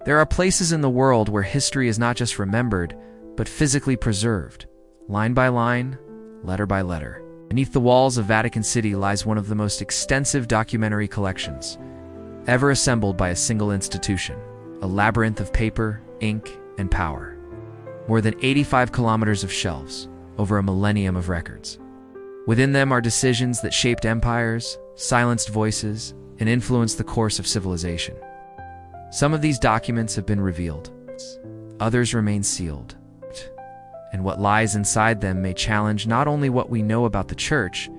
There are places in the world where history is not just remembered, but physically preserved, line by line, letter by letter. Beneath the walls of Vatican City lies one of the most extensive documentary collections ever assembled by a single institution, a labyrinth of paper, ink, and power. More than 85 kilometers of shelves, over a millennium of records. Within them are decisions that shaped empires, silenced voices, and influenced the course of civilization. Some of these documents have been revealed, others remain sealed, and what lies inside them may challenge not only what we know about the Church,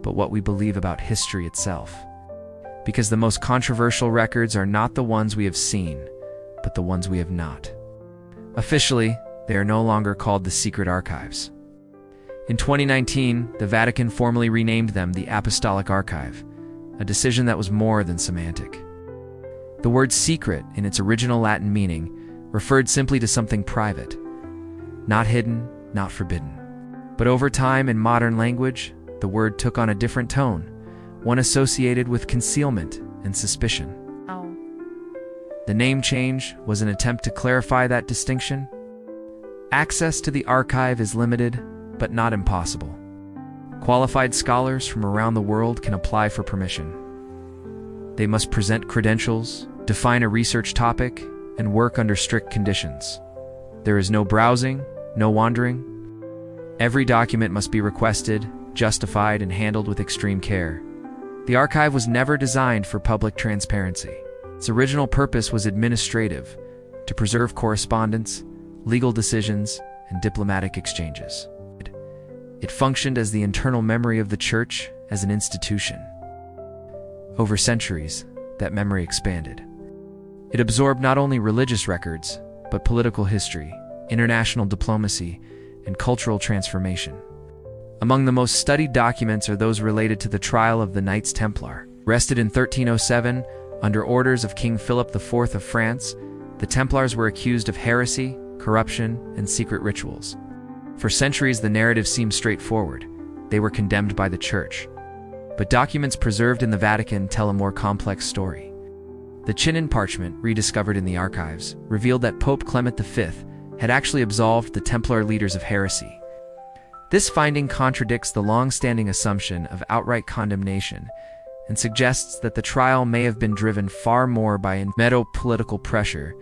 but what we believe about history itself. Because the most controversial records are not the ones we have seen, but the ones we have not. Officially, they are no longer called the Secret Archives. In 2019, the Vatican formally renamed them the Apostolic Archive, a decision that was more than semantic. The word secret, in its original Latin meaning, referred simply to something private. Not hidden, not forbidden. But over time, in modern language, the word took on a different tone, one associated with concealment and suspicion. Oh. The name change was an attempt to clarify that distinction. Access to the archive is limited, but not impossible. Qualified scholars from around the world can apply for permission. They must present credentials, define a research topic, and work under strict conditions. There is no browsing, no wandering. Every document must be requested, justified, and handled with extreme care. The archive was never designed for public transparency. Its original purpose was administrative, to preserve correspondence, legal decisions, and diplomatic exchanges. It functioned as the internal memory of the Church as an institution. Over centuries, that memory expanded. It absorbed not only religious records, but political history, international diplomacy, and cultural transformation. Among the most studied documents are those related to the trial of the Knights Templar. Arrested in 1307, under orders of King Philip IV of France, the Templars were accused of heresy, corruption, and secret rituals. For centuries, the narrative seemed straightforward. They were condemned by the Church. But documents preserved in the Vatican tell a more complex story. The Chinon parchment, rediscovered in the archives, revealed that Pope Clement V had actually absolved the Templar leaders of heresy. This finding contradicts the long-standing assumption of outright condemnation and suggests that the trial may have been driven far more by political pressure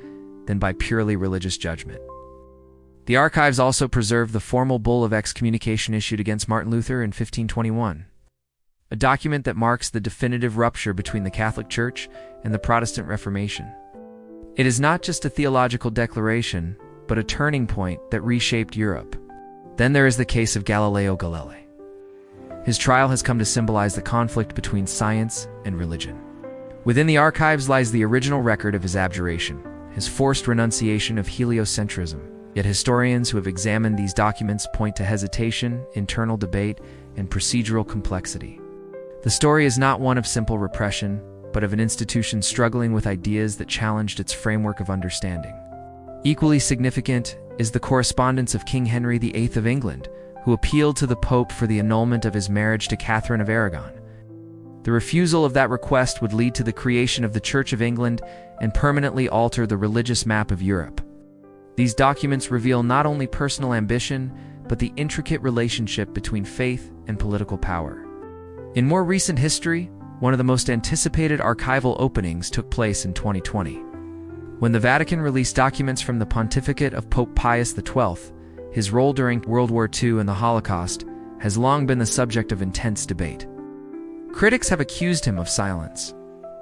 than by purely religious judgment. The archives also preserve the formal bull of excommunication issued against Martin Luther in 1521, a document that marks the definitive rupture between the Catholic Church and the Protestant Reformation. It is not just a theological declaration, but a turning point that reshaped Europe. Then there is the case of Galileo Galilei. His trial has come to symbolize the conflict between science and religion. Within the archives lies the original record of his abjuration, his forced renunciation of heliocentrism. Yet historians who have examined these documents point to hesitation, internal debate, and procedural complexity. The story is not one of simple repression, but of an institution struggling with ideas that challenged its framework of understanding. Equally significant is the correspondence of King Henry VIII of England, who appealed to the Pope for the annulment of his marriage to Catherine of Aragon. The refusal of that request would lead to the creation of the Church of England and permanently alter the religious map of Europe. These documents reveal not only personal ambition, but the intricate relationship between faith and political power. In more recent history, one of the most anticipated archival openings took place in 2020. When the Vatican released documents from the pontificate of Pope Pius XII, his role during World War II and the Holocaust has long been the subject of intense debate. Critics have accused him of silence,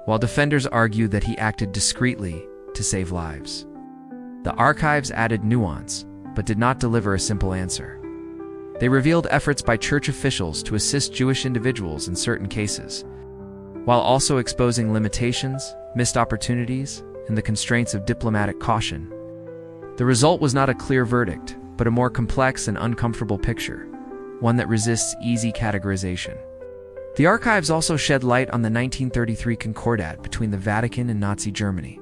while defenders argue that he acted discreetly to save lives. The archives added nuance, but did not deliver a simple answer. They revealed efforts by church officials to assist Jewish individuals in certain cases, while also exposing limitations, missed opportunities, and the constraints of diplomatic caution. The result was not a clear verdict, but a more complex and uncomfortable picture, one that resists easy categorization. The archives also shed light on the 1933 Concordat between the Vatican and Nazi Germany,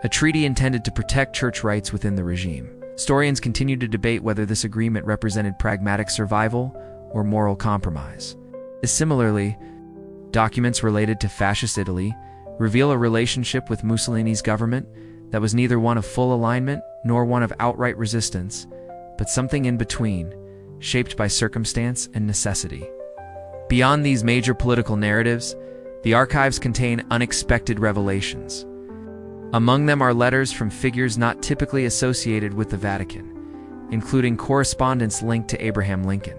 a treaty intended to protect church rights within the regime. Historians continue to debate whether this agreement represented pragmatic survival or moral compromise. Similarly, documents related to fascist Italy reveal a relationship with Mussolini's government that was neither one of full alignment nor one of outright resistance, but something in between, shaped by circumstance and necessity. Beyond these major political narratives, the archives contain unexpected revelations. Among them are letters from figures not typically associated with the Vatican, including correspondence linked to Abraham Lincoln.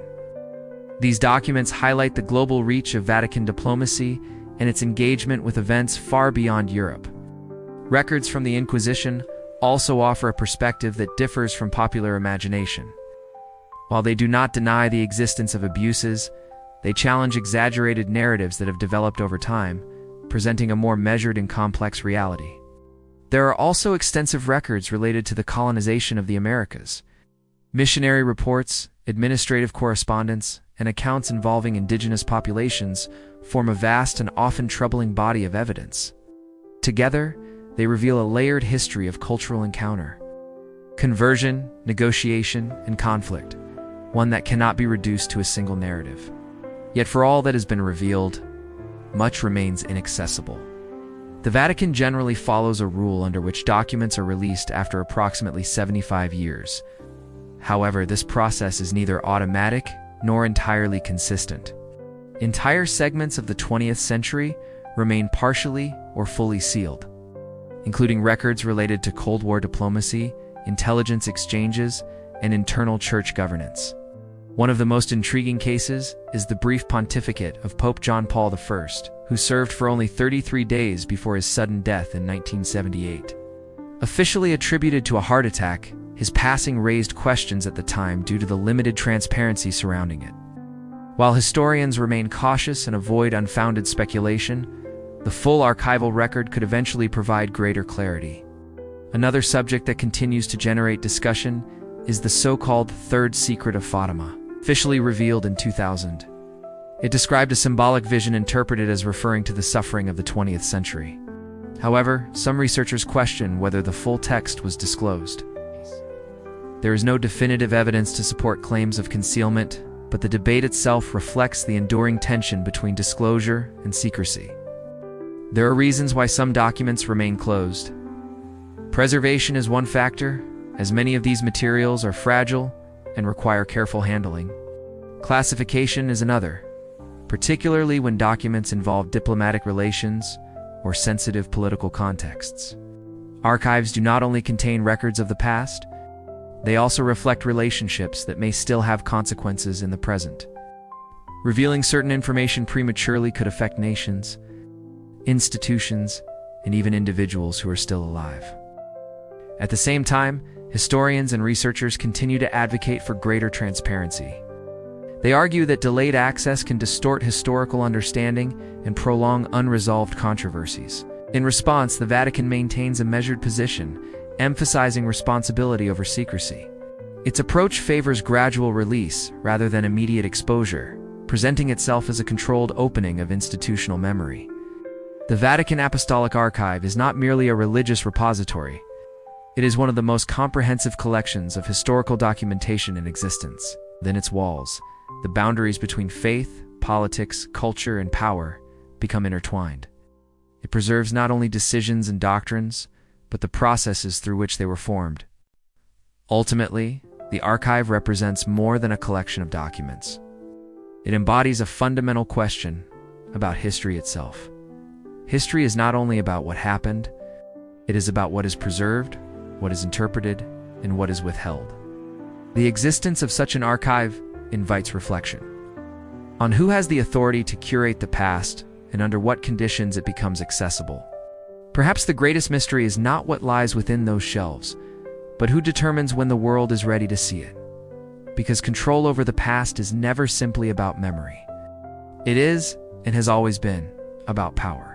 These documents highlight the global reach of Vatican diplomacy and its engagement with events far beyond Europe. Records from the Inquisition also offer a perspective that differs from popular imagination. While they do not deny the existence of abuses, they challenge exaggerated narratives that have developed over time, presenting a more measured and complex reality. There are also extensive records related to the colonization of the Americas. Missionary reports, administrative correspondence, and accounts involving indigenous populations form a vast and often troubling body of evidence. Together, they reveal a layered history of cultural encounter, conversion, negotiation, and conflict, one that cannot be reduced to a single narrative. Yet for all that has been revealed, much remains inaccessible. The Vatican generally follows a rule under which documents are released after approximately 75 years. However, this process is neither automatic nor entirely consistent. Entire segments of the 20th century remain partially or fully sealed, including records related to Cold War diplomacy, intelligence exchanges, and internal church governance. One of the most intriguing cases is the brief pontificate of Pope John Paul I, who served for only 33 days before his sudden death in 1978. Officially attributed to a heart attack, his passing raised questions at the time due to the limited transparency surrounding it. While historians remain cautious and avoid unfounded speculation, the full archival record could eventually provide greater clarity. Another subject that continues to generate discussion is the so-called Third Secret of Fatima, officially revealed in 2000. It described a symbolic vision interpreted as referring to the suffering of the 20th century. However, some researchers question whether the full text was disclosed. There is no definitive evidence to support claims of concealment, but the debate itself reflects the enduring tension between disclosure and secrecy. There are reasons why some documents remain closed. Preservation is one factor, as many of these materials are fragile and require careful handling. Classification is another, particularly when documents involve diplomatic relations or sensitive political contexts. Archives do not only contain records of the past, they also reflect relationships that may still have consequences in the present. Revealing certain information prematurely could affect nations, institutions, and even individuals who are still alive. At the same time, historians and researchers continue to advocate for greater transparency. They argue that delayed access can distort historical understanding and prolong unresolved controversies. In response, the Vatican maintains a measured position, emphasizing responsibility over secrecy. Its approach favors gradual release rather than immediate exposure, presenting itself as a controlled opening of institutional memory. The Vatican Apostolic Archive is not merely a religious repository. It is one of the most comprehensive collections of historical documentation in existence. Within its walls, the boundaries between faith, politics, culture, and power become intertwined. It preserves not only decisions and doctrines, but the processes through which they were formed. Ultimately, the archive represents more than a collection of documents. It embodies a fundamental question about history itself. History is not only about what happened, it is about what is preserved, what is interpreted, and what is withheld. The existence of such an archive invites reflection on who has the authority to curate the past and under what conditions it becomes accessible. Perhaps the greatest mystery is not what lies within those shelves, but who determines when the world is ready to see it. Because control over the past is never simply about memory. It is, and has always been, about power.